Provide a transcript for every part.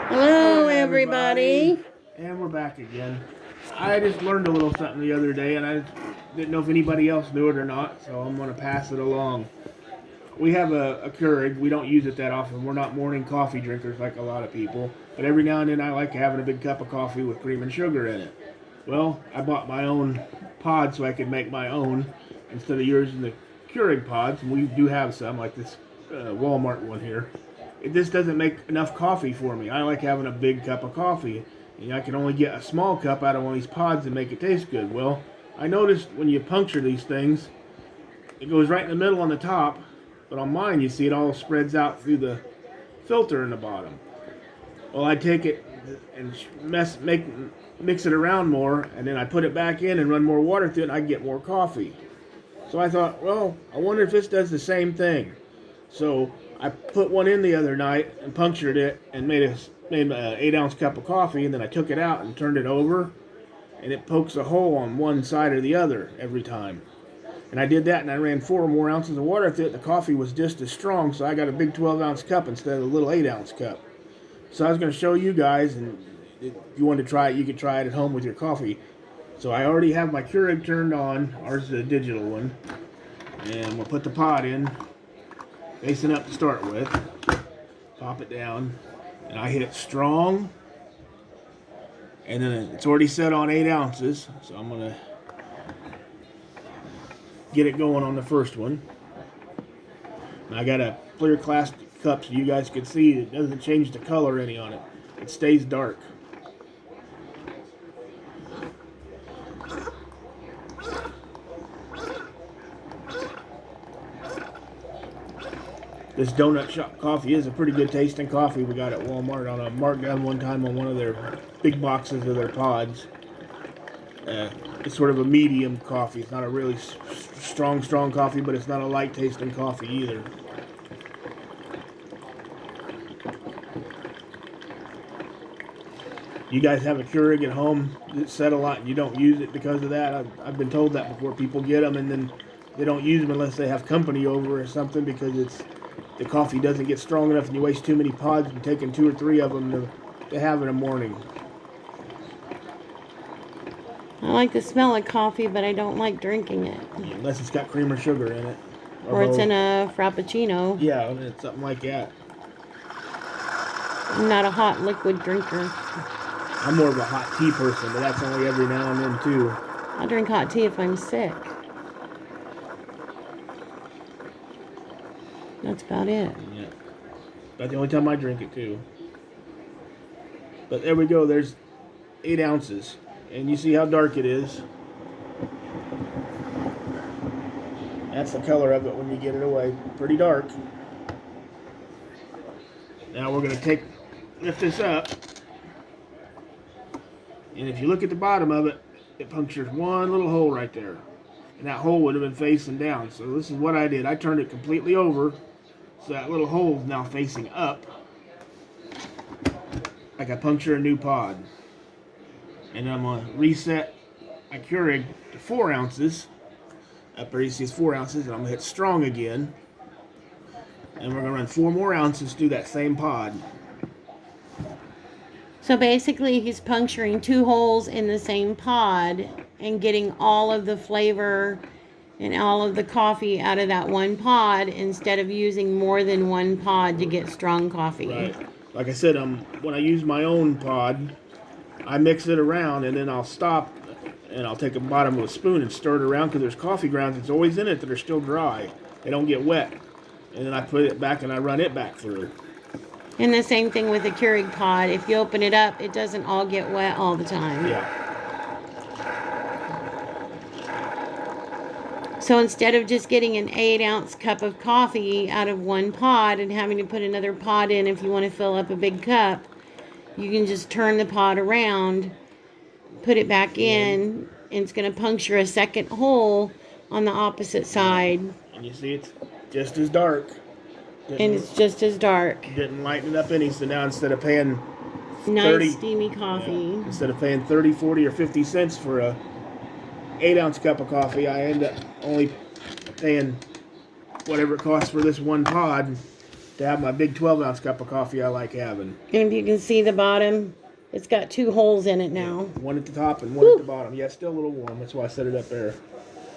Hello, everybody. And we're back again. I just learned a little something the other day, and I didn't know if anybody else knew it or not, so I'm going to pass it along. We have a Keurig. We don't use it that often. We're not morning coffee drinkers like a lot of people, but every now and then I like having a big cup of coffee with cream and sugar in it. Well, I bought my own pod so I could make my own instead of using the Keurig pods, and we do have some, like this Walmart one here. This doesn't make enough coffee for me. I like having a big cup of coffee, and I can only get a small cup out of one of these pods and make it taste good. Well, I noticed when you puncture these things, it goes right in the middle on the top, but on mine you see it all spreads out through the filter in the bottom. Well, I take it and mix it around more, and then I put it back in and run more water through it, and I get more coffee. So I thought, well, I wonder if this does the same thing. So I put one in the other night and punctured it and made an 8-ounce cup of coffee, and then I took it out and turned it over, and it pokes a hole on one side or the other every time. And I did that, and I ran 4 more ounces of water through it. The coffee was just as strong, so I got a big 12-ounce cup instead of a little 8-ounce cup. So I was going to show you guys, and if you want to try it, you could try it at home with your coffee. So I already have my Keurig turned on. Ours is a digital one. And we'll put the pot in, facing up to start with. Pop it down, and I hit it strong. And then it's already set on 8 ounces, so I'm going to get it going on the first one. And I got a clear plastic cup so you guys can see it doesn't change the color any on it. It stays dark. This donut shop coffee is a pretty good tasting coffee we got at Walmart on a markdown one time on one of their big boxes of their pods. It's sort of a medium coffee. It's not a really strong coffee, but it's not a light tasting coffee either. You guys have a Keurig at home that's set a lot and you don't use it because of that? I've been told that before. People get them and then they don't use them unless they have company over or something because the coffee doesn't get strong enough and you waste too many pods and taking 2 or 3 of them to have in the morning. I like the smell of coffee, but I don't like drinking it. Yeah, unless it's got cream or sugar in it. Or it's in a Frappuccino. Yeah, it's something like that. I'm not a hot liquid drinker. I'm more of a hot tea person, but that's only every now and then too. I drink hot tea if I'm sick. That's about it. Yeah. That's the only time I drink it too. But there we go, there's 8 ounces. And you see how dark it is. That's the color of it when you get it away. Pretty dark. Now we're going to lift this up. And if you look at the bottom of it, it punctures one little hole right there. And that hole would have been facing down. So this is what I did. I turned it completely over. So that little hole is now facing up. Like I puncture a new pod. And I'm going to reset my Keurig to 4 ounces. Up there you see it's 4 ounces. And I'm going to hit strong again. And we're going to run 4 more ounces through that same pod. So basically he's puncturing 2 holes in the same pod and getting all of the flavor and all of the coffee out of that one pod instead of using more than one pod to get strong coffee. Right. Like I said, when I use my own pod, I mix it around and then I'll stop and I'll take the bottom of a spoon and stir it around because there's coffee grounds that's always in it that are still dry. They don't get wet. And then I put it back and I run it back through. And the same thing with the Keurig pod. If you open it up, it doesn't all get wet all the time. Yeah. So instead of just getting an 8-ounce cup of coffee out of one pod and having to put another pod in if you want to fill up a big cup, you can just turn the pod around, put it back in, and it's going to puncture a second hole on the opposite side. And you see it's just as dark. And it's just as dark. Didn't lighten it up any, so now instead of paying nice steamy coffee. Instead of paying 30, 40, or 50 cents for a 8-ounce cup of coffee, I end up only paying whatever it costs for this one pod to have my big 12-ounce cup of coffee I like having. And you can see the bottom. It's got 2 holes in it now. One at the top and one at the bottom. Yeah, it's still a little warm. That's why I set it up there.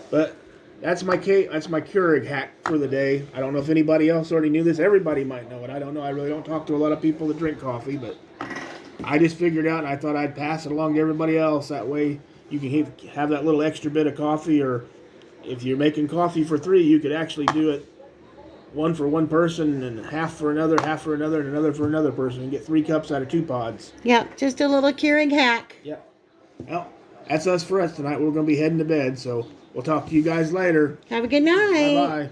But that's my Keurig hack for the day. I don't know if anybody else already knew this. Everybody might know it. I don't know. I really don't talk to a lot of people that drink coffee, but I just figured out and I thought I'd pass it along to everybody else. That way you can have that little extra bit of coffee, or if you're making coffee for 3, you could actually do it 1 for one person and half for another, and another for another person, and get 3 cups out of 2 pods. Yep, just a little Keurig hack. Yep. Well, that's us for us tonight. We're going to be heading to bed, so we'll talk to you guys later. Have a good night. Bye-bye.